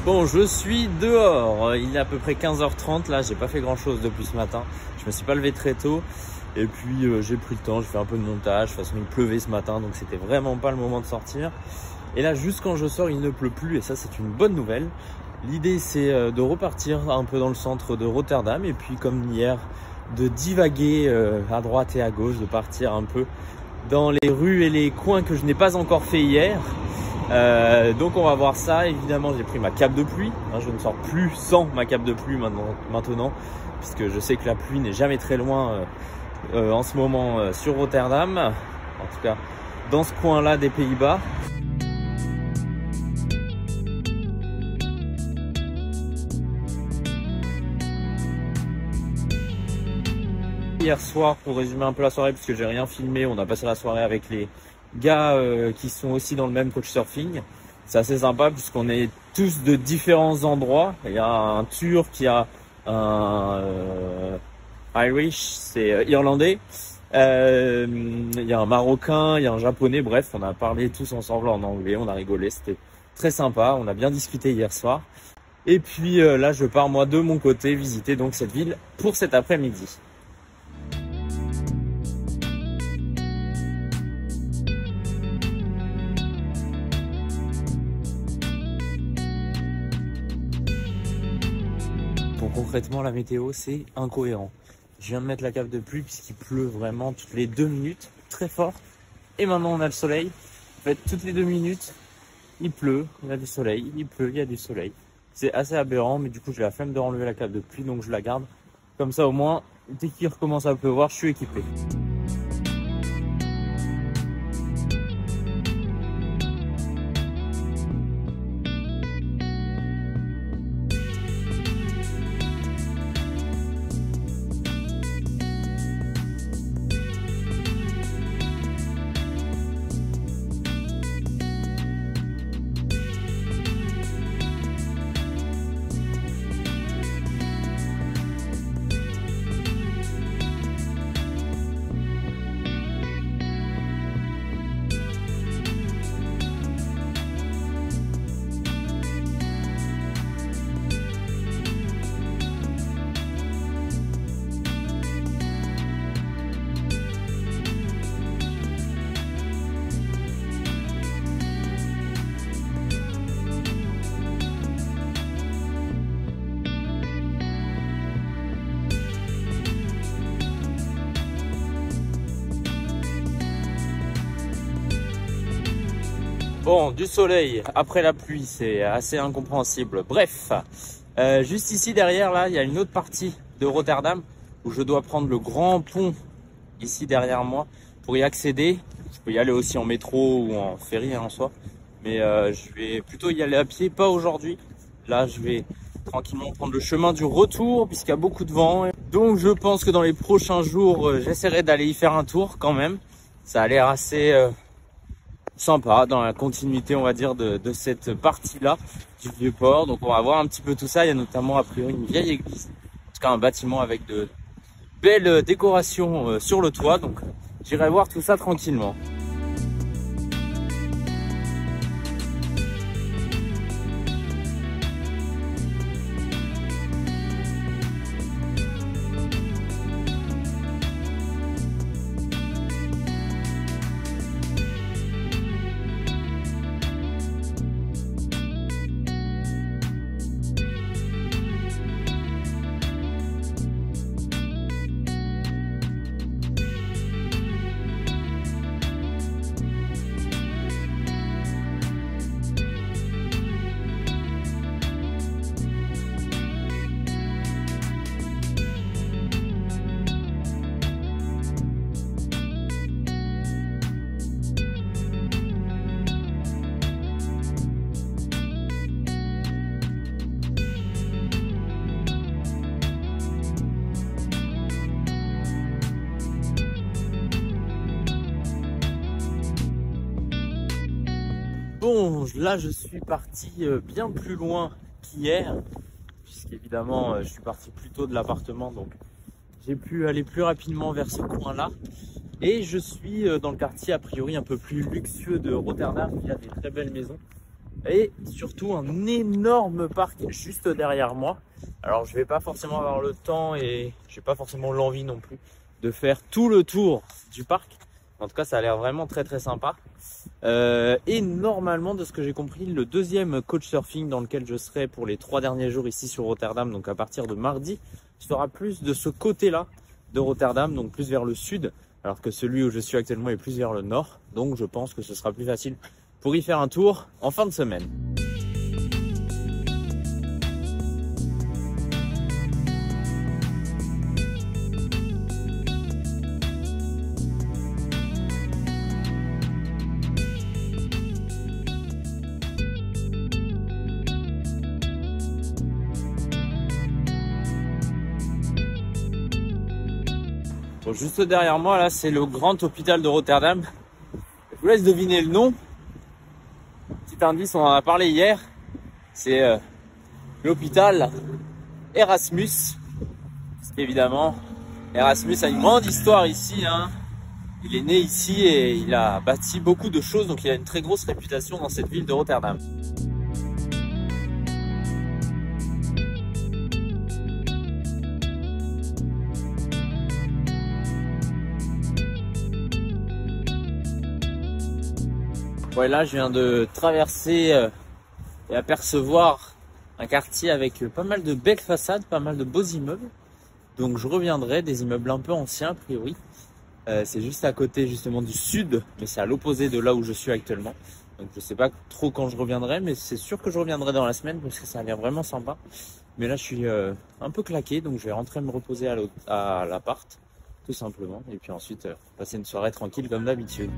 Bon, je suis dehors, il est à peu près 15h30, là j'ai pas fait grand chose depuis ce matin, je me suis pas levé très tôt et puis j'ai pris le temps, je fais un peu de montage, de toute façon il pleuvait ce matin donc c'était vraiment pas le moment de sortir. Et là juste quand je sors il ne pleut plus et ça c'est une bonne nouvelle. L'idée c'est de repartir un peu dans le centre de Rotterdam et puis comme hier de divaguer à droite et à gauche, de partir un peu dans les rues et les coins que je n'ai pas encore fait hier. Donc on va voir ça. Évidemment j'ai pris ma cape de pluie, je ne sors plus sans ma cape de pluie maintenant puisque je sais que la pluie n'est jamais très loin en ce moment sur Rotterdam, en tout cas dans ce coin là des Pays-Bas. Hier soir, pour résumer un peu la soirée, puisque j'ai rien filmé, on a passé la soirée avec les gars qui sont aussi dans le même coach surfing. C'est assez sympa puisqu'on est tous de différents endroits. Il y a un Turc, il y a un Irish, c'est irlandais. Il y a un Marocain, il y a un Japonais. Bref, on a parlé tous ensemble en anglais, on a rigolé, c'était très sympa. On a bien discuté hier soir. Et puis là, je pars moi de mon côté visiter donc cette ville pour cet après-midi. Concrètement, la météo, c'est incohérent. Je viens de mettre la cape de pluie puisqu'il pleut vraiment toutes les 2 minutes, très fort. Et maintenant, on a le soleil. En fait, toutes les 2 minutes, il pleut, il y a du soleil, il pleut, il y a du soleil. C'est assez aberrant, mais du coup, j'ai la flemme de renlever la cape de pluie, donc je la garde. Comme ça, au moins, dès qu'il recommence à pleuvoir, je suis équipé. Bon, du soleil après la pluie, c'est assez incompréhensible. Bref, juste ici derrière, là, il y a une autre partie de Rotterdam où je dois prendre le grand pont ici derrière moi pour y accéder. Je peux y aller aussi en métro ou en ferry en soi, mais je vais plutôt y aller à pied, pas aujourd'hui. Là, je vais tranquillement prendre le chemin du retour puisqu'il y a beaucoup de vent. Donc, je pense que dans les prochains jours, j'essaierai d'aller y faire un tour quand même. Ça a l'air assez sympa dans la continuité, on va dire, de cette partie-là du Vieux-Port. Donc on va voir un petit peu tout ça. Il y a notamment a priori une vieille église, en tout cas un bâtiment avec de belles décorations sur le toit. Donc j'irai voir tout ça tranquillement. Bon, là je suis parti bien plus loin qu'hier, puisqu'évidemment je suis parti plus tôt de l'appartement, donc j'ai pu aller plus rapidement vers ce coin-là. Et je suis dans le quartier a priori un peu plus luxueux de Rotterdam, il y a des très belles maisons. et surtout un énorme parc juste derrière moi. Alors je vais pas forcément avoir le temps et j'ai pas forcément l'envie non plus de faire tout le tour du parc. En tout cas, ça a l'air vraiment très très sympa. Et normalement, de ce que j'ai compris, le deuxième coach surfing dans lequel je serai pour les 3 derniers jours ici sur Rotterdam, donc à partir de mardi, sera plus de ce côté-là de Rotterdam, donc plus vers le sud, alors que celui où je suis actuellement est plus vers le nord. Donc je pense que ce sera plus facile pour y faire un tour en fin de semaine. Bon, juste derrière moi, là, c'est le grand hôpital de Rotterdam. Je vous laisse deviner le nom. Petit indice, on en a parlé hier. C'est l'hôpital Erasmus. Parce qu'évidemment, Erasmus a une grande histoire ici, hein. Il est né ici et il a bâti beaucoup de choses. Donc il a une très grosse réputation dans cette ville de Rotterdam. Ouais, là, je viens de traverser et apercevoir un quartier avec pas mal de belles façades, pas mal de beaux immeubles. Donc je reviendrai, des immeubles un peu anciens a priori. C'est juste à côté justement du sud, mais c'est à l'opposé de là où je suis actuellement. Donc je sais pas trop quand je reviendrai, mais c'est sûr que je reviendrai dans la semaine parce que ça a l'air vraiment sympa. Mais là, je suis un peu claqué, donc je vais rentrer me reposer à l'appart, tout simplement. Et puis ensuite, passer une soirée tranquille comme d'habitude.